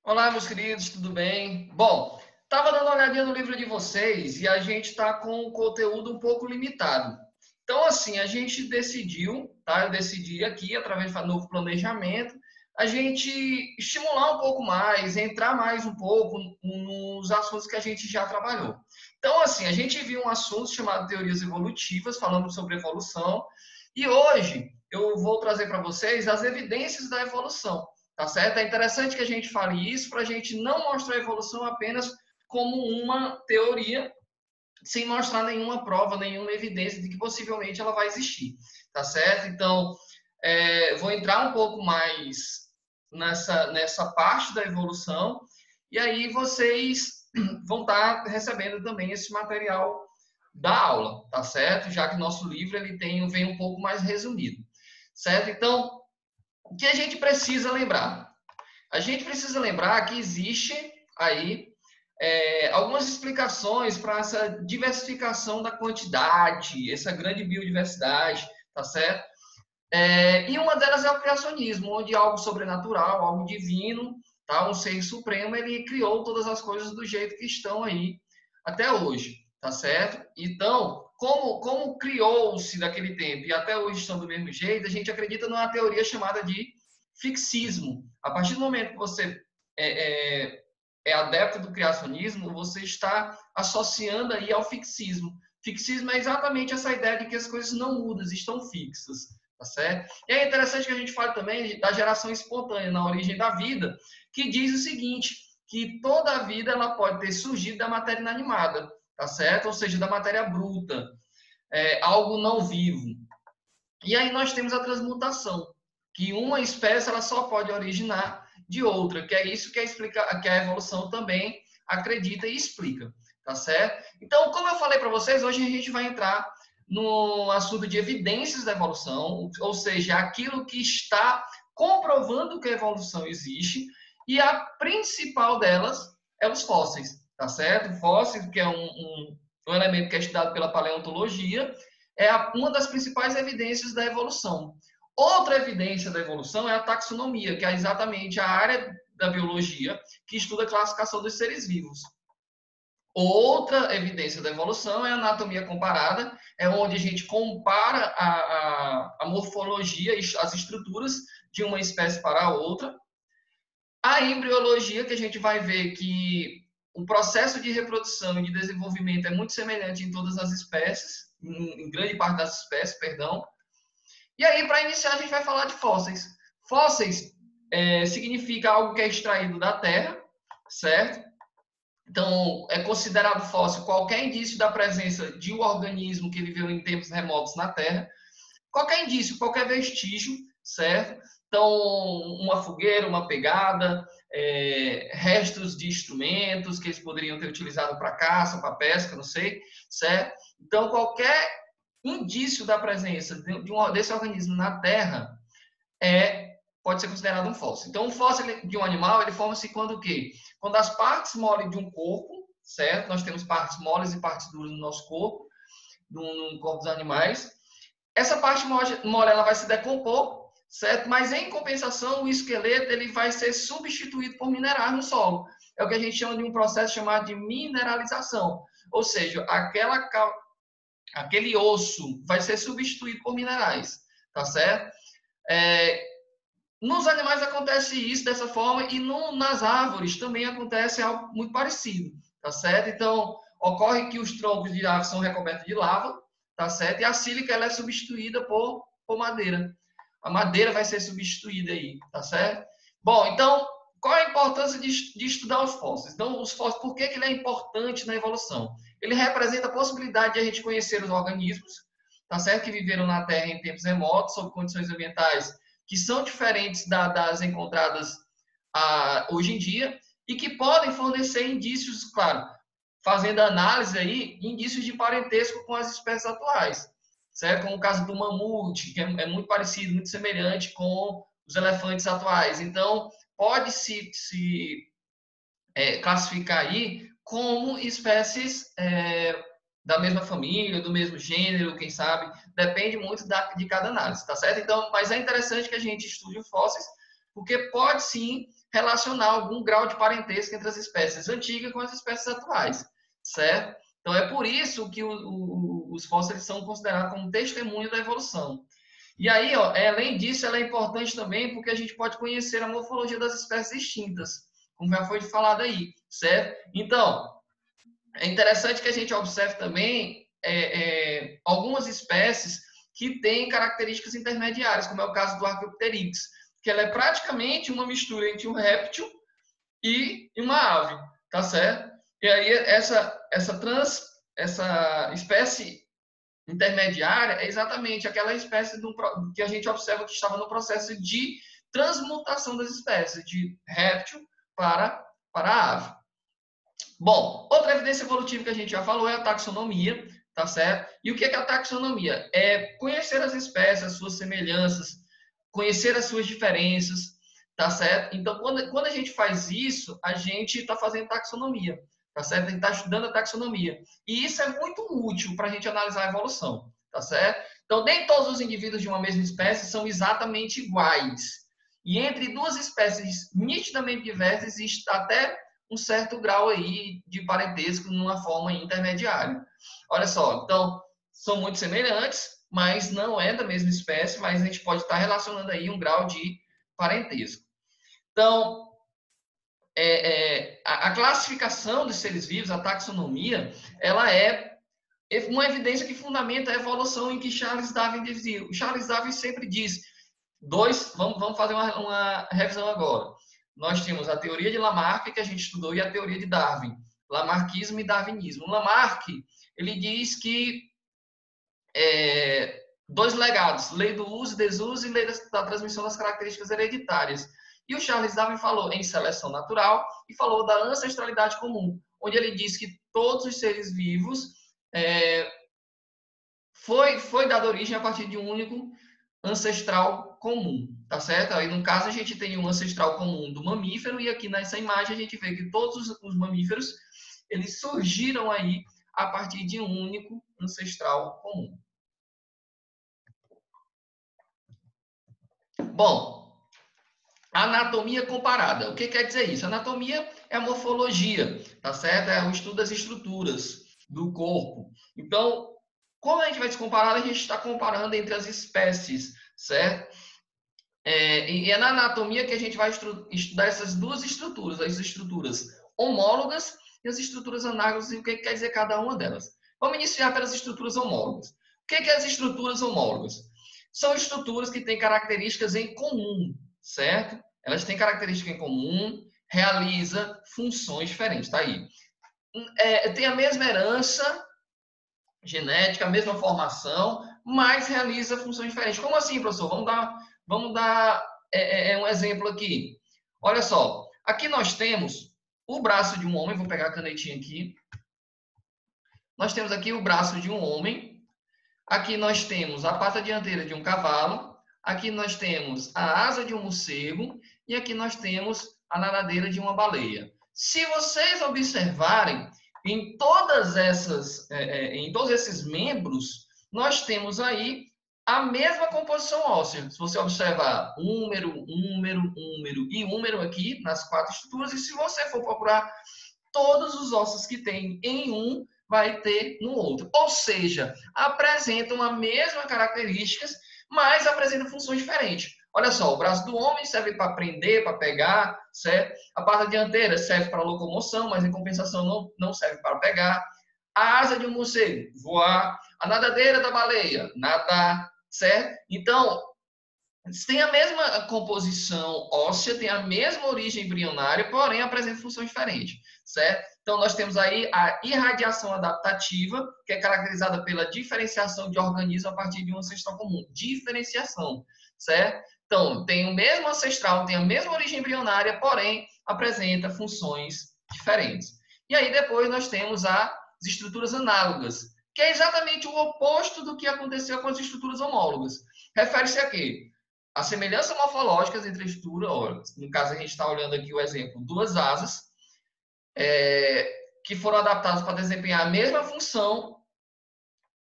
Olá, meus queridos, tudo bem? Bom, estava dando uma olhadinha no livro de vocês e a gente está com um conteúdo um pouco limitado. Então, assim, a gente decidiu, tá? Eu decidi aqui, através do novo planejamento, a gente estimular um pouco mais, entrar mais um pouco nos assuntos que a gente já trabalhou. Então, assim, a gente viu um assunto chamado teorias evolutivas, falando sobre evolução, e hoje eu vou trazer para vocês as evidências da evolução. Tá certo? É interessante que a gente fale isso para a gente não mostrar a evolução apenas como uma teoria, sem mostrar nenhuma prova, nenhuma evidência de que possivelmente ela vai existir. Tá certo? Então, vou entrar um pouco mais nessa parte da evolução e aí vocês vão estar recebendo também esse material da aula, tá certo? Já que nosso livro ele vem um pouco mais resumido, certo? Então, o que a gente precisa lembrar? A gente precisa lembrar que existe aí algumas explicações para essa diversificação da quantidade, essa grande biodiversidade, tá certo? E uma delas é o criacionismo, onde algo sobrenatural, algo divino, tá? Um ser supremo, ele criou todas as coisas do jeito que estão aí até hoje, tá certo? Então, como criou-se naquele tempo e até hoje estão do mesmo jeito, a gente acredita numa teoria chamada de fixismo. A partir do momento que você é, é, é adepto do criacionismo, você está associando aí ao fixismo. Fixismo é exatamente essa ideia de que as coisas não mudam, estão fixas, tá certo? E é interessante que a gente fale também da geração espontânea na origem da vida, que diz o seguinte, que toda a vida ela pode ter surgido da matéria inanimada, tá certo? Ou seja, da matéria bruta, algo não vivo. E aí nós temos a transmutação, que uma espécie ela só pode originar de outra, que é isso que a evolução também acredita e explica, tá certo? Então, como eu falei para vocês, hoje a gente vai entrar no assunto de evidências da evolução, ou seja, aquilo que está comprovando que a evolução existe, e a principal delas é os fósseis, tá certo? Fósseis, que é um elemento que é estudado pela paleontologia, uma das principais evidências da evolução. Outra evidência da evolução é a taxonomia, que é exatamente a área da biologia que estuda a classificação dos seres vivos. Outra evidência da evolução é a anatomia comparada, é onde a gente compara a morfologia e as estruturas de uma espécie para a outra. A embriologia, que a gente vai ver que o processo de reprodução e de desenvolvimento é muito semelhante em todas as espécies, em grande parte das espécies, perdão. E aí, para iniciar, a gente vai falar de fósseis. Fósseis significa algo que é extraído da terra, certo? Então, é considerado fóssil qualquer indício da presença de um organismo que viveu em tempos remotos na Terra, qualquer indício, qualquer vestígio, certo? Então, uma fogueira, uma pegada, restos de instrumentos que eles poderiam ter utilizado para caça, para pesca, não sei, certo? Então, qualquer indício da presença desse organismo na Terra pode ser considerado um fóssil. Então, um fóssil de um animal, ele forma-se quando o quê? Quando as partes moles de um corpo, certo? Nós temos partes moles e partes duras no nosso corpo, no corpo dos animais. Essa parte mole ela vai se decompor, certo? Mas em compensação, o esqueleto ele vai ser substituído por minerais no solo. É o que a gente chama de um processo chamado de mineralização. Ou seja, aquele osso vai ser substituído por minerais, tá certo? Nos animais acontece isso dessa forma e nas árvores também acontece algo muito parecido, tá certo? Então, ocorre que os troncos de árvore são recobertos de lava, tá certo? E a sílica ela é substituída por madeira. A madeira vai ser substituída aí, tá certo? Bom, então, qual é a importância de estudar os fósseis? Então, os fósseis, por que ele é importante na evolução? Ele representa a possibilidade de a gente conhecer os organismos, tá certo? Que viveram na Terra em tempos remotos, sob condições ambientais que são diferentes das encontradas hoje em dia e que podem fornecer indícios, claro, fazendo análise aí, indícios de parentesco com as espécies atuais, certo? Como o caso do mamute, que é muito parecido, muito semelhante com os elefantes atuais. Então, pode-se classificar aí como espécies da mesma família, do mesmo gênero, quem sabe, depende muito de cada análise, tá certo? Então, mas é interessante que a gente estude os fósseis, porque pode sim relacionar algum grau de parentesco entre as espécies antigas com as espécies atuais, certo? Então, é por isso que os fósseis são considerados como testemunho da evolução. E aí, ó, além disso, ela é importante também porque a gente pode conhecer a morfologia das espécies extintas, como já foi falado aí, certo? Então, é interessante que a gente observe também algumas espécies que têm características intermediárias, como é o caso do Archaeopteryx, que ela é praticamente uma mistura entre um réptil e uma ave, tá certo? E aí essa espécie intermediária é exatamente aquela espécie que a gente observa que estava no processo de transmutação das espécies, de réptil para ave. Bom, outra evidência evolutiva que a gente já falou é a taxonomia, tá certo? E o que é a taxonomia? É conhecer as espécies, as suas semelhanças, conhecer as suas diferenças, tá certo? Então, quando a gente faz isso, a gente está fazendo taxonomia, tá certo? A gente está estudando a taxonomia. E isso é muito útil para a gente analisar a evolução, tá certo? Então, nem todos os indivíduos de uma mesma espécie são exatamente iguais. E entre duas espécies nitidamente diversas, existe até um certo grau aí de parentesco numa forma intermediária. Olha só, então, são muito semelhantes, mas não é da mesma espécie, mas a gente pode estar relacionando aí um grau de parentesco. Então, a classificação dos seres vivos, a taxonomia, ela é uma evidência que fundamenta a evolução em que Charles Darwin dizia. O Charles Darwin sempre diz, vamos fazer uma revisão agora. Nós temos a teoria de Lamarck, que a gente estudou, e a teoria de Darwin. Lamarckismo e darwinismo. O Lamarck, ele diz que dois legados, lei do uso e desuso e lei da transmissão das características hereditárias. E o Charles Darwin falou em seleção natural e falou da ancestralidade comum, onde ele diz que todos os seres vivos foi dada origem a partir de um único ancestral comum, tá certo? Aí, no caso, a gente tem um ancestral comum do mamífero e aqui nessa imagem a gente vê que todos os mamíferos, eles surgiram aí a partir de um único ancestral comum. Bom, anatomia comparada. O que quer dizer isso? Anatomia é a morfologia, tá certo? É o estudo das estruturas do corpo. Então, como a gente vai se comparar, a gente está comparando entre as espécies, certo? E é na anatomia que a gente vai estudar essas duas estruturas, as estruturas homólogas e as estruturas análogas, e o que quer dizer cada uma delas. Vamos iniciar pelas estruturas homólogas. O que é as estruturas homólogas? São estruturas que têm características em comum, certo? Elas têm características em comum, realiza funções diferentes, tá aí. Tem a mesma herança genética, a mesma formação, mas realiza funções diferentes. Como assim, professor? Vamos dar um exemplo aqui. Olha só, aqui nós temos o braço de um homem, vou pegar a canetinha aqui. Nós temos aqui o braço de um homem. Aqui nós temos a pata dianteira de um cavalo. Aqui nós temos a asa de um morcego. E aqui nós temos a nadadeira de uma baleia. Se vocês observarem, em todos esses membros, nós temos aí a mesma composição óssea. Se você observar húmero e húmero aqui nas quatro estruturas, e se você for procurar todos os ossos que tem em um, vai ter no outro. Ou seja, apresentam a mesma características, mas apresentam funções diferentes. Olha só, o braço do homem serve para prender, para pegar, certo? A pata dianteira serve para locomoção, mas em compensação não serve para pegar. A asa de um morcego, voar. A nadadeira da baleia, nadar, certo? Então, tem a mesma composição óssea, tem a mesma origem embrionária, porém apresenta funções diferentes, certo? Então, nós temos aí a irradiação adaptativa, que é caracterizada pela diferenciação de organismos a partir de um ancestral comum. Diferenciação, certo? Então, tem o mesmo ancestral, tem a mesma origem embrionária, porém apresenta funções diferentes. E aí, depois, nós temos as estruturas análogas, que é exatamente o oposto do que aconteceu com as estruturas homólogas. Refere-se a quê? A semelhança morfológica entre a estrutura, no caso a gente está olhando aqui o exemplo, duas asas, que foram adaptadas para desempenhar a mesma função,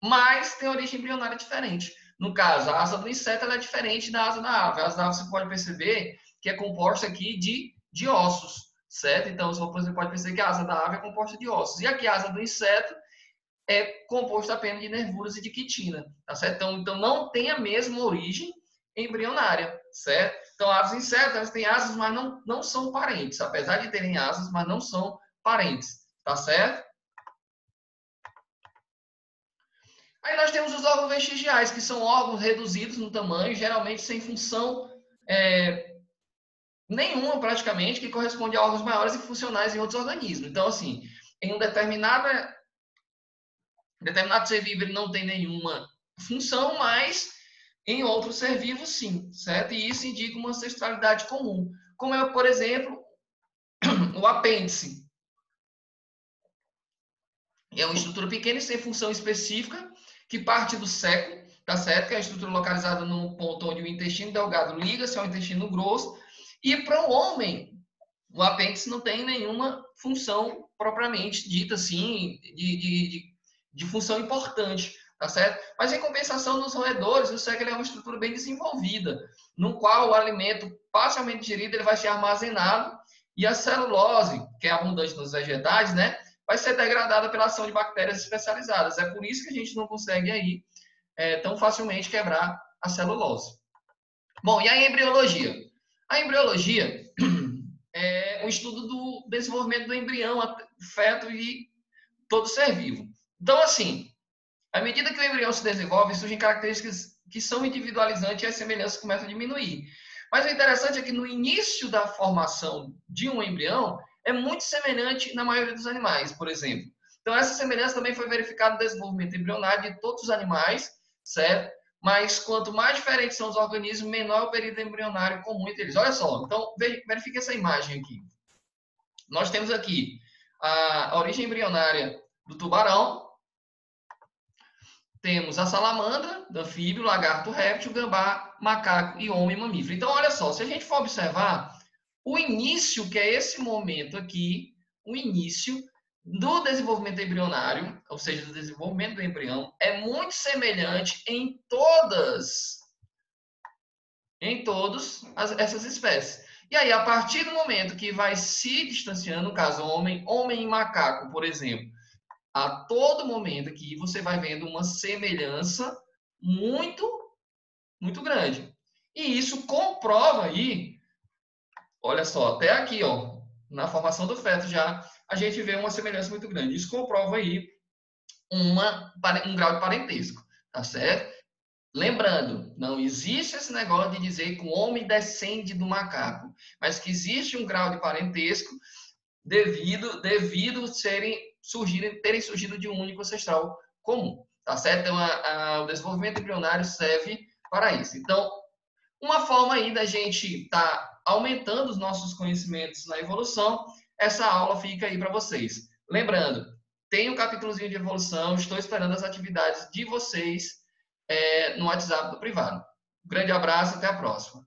mas tem origem embrionária diferente. No caso, a asa do inseto é diferente da asa da ave. A asa da ave você pode perceber que é composta aqui de de ossos, certo? Então, você pode perceber que a asa da ave é composta de ossos. E aqui a asa do inseto é composta apenas de nervuras e de quitina, tá certo? Então não tem a mesma origem embrionária, certo? Então, aves insetos, elas têm asas, mas não são parentes. Apesar de terem asas, mas não são parentes, tá certo? Aí nós temos os órgãos vestigiais, que são órgãos reduzidos no tamanho, geralmente sem função nenhuma, praticamente, que corresponde a órgãos maiores e funcionais em outros organismos. Então, assim, em um determinado ser vivo ele não tem nenhuma função, mas em outro ser vivo, sim, certo? E isso indica uma ancestralidade comum. Como é, por exemplo, o apêndice. É uma estrutura pequena e sem função específica, que parte do seco, tá certo? Que é a estrutura localizada no ponto onde o intestino delgado liga-se ao intestino grosso. E para o homem, o apêndice não tem nenhuma função propriamente dita, assim, de função importante, tá certo? Mas em compensação, nos roedores, o seco é uma estrutura bem desenvolvida, no qual o alimento parcialmente digerido ele vai ser armazenado e a celulose, que é abundante nos vegetais, né, vai ser degradada pela ação de bactérias especializadas. É por isso que a gente não consegue aí tão facilmente quebrar a celulose. Bom, e a embriologia? A embriologia é o estudo do desenvolvimento do embrião, feto e todo ser vivo. Então, assim, à medida que o embrião se desenvolve, surgem características que são individualizantes e as semelhanças começam a diminuir. Mas o interessante é que no início da formação de um embrião é muito semelhante na maioria dos animais, por exemplo. Então, essa semelhança também foi verificada no desenvolvimento embrionário de todos os animais, certo? Mas quanto mais diferentes são os organismos, menor é o período embrionário comum entre eles. Olha só, então verifique essa imagem aqui. Nós temos aqui a origem embrionária do tubarão, temos a salamandra, do anfíbio, lagarto, réptil, gambá, macaco e homem mamífero. Então, olha só, se a gente for observar, o início, que é esse momento aqui, o início do desenvolvimento embrionário, ou seja, do desenvolvimento do embrião, é muito semelhante em todas essas espécies. E aí, a partir do momento que vai se distanciando, no caso, homem e macaco, por exemplo, a todo momento aqui você vai vendo uma semelhança muito, muito grande. E isso comprova aí, olha só, até aqui, ó, na formação do feto já, a gente vê uma semelhança muito grande. Isso comprova aí um grau de parentesco, tá certo? Lembrando, não existe esse negócio de dizer que o homem descende do macaco, mas que existe um grau de parentesco devido terem surgido de um único ancestral comum, tá certo? Então, o desenvolvimento embrionário serve para isso. Então, uma forma aí da gente estar aumentando os nossos conhecimentos na evolução, essa aula fica aí para vocês. Lembrando, tem um capítulozinho de evolução, estou esperando as atividades de vocês no WhatsApp do privado. Um grande abraço, até a próxima.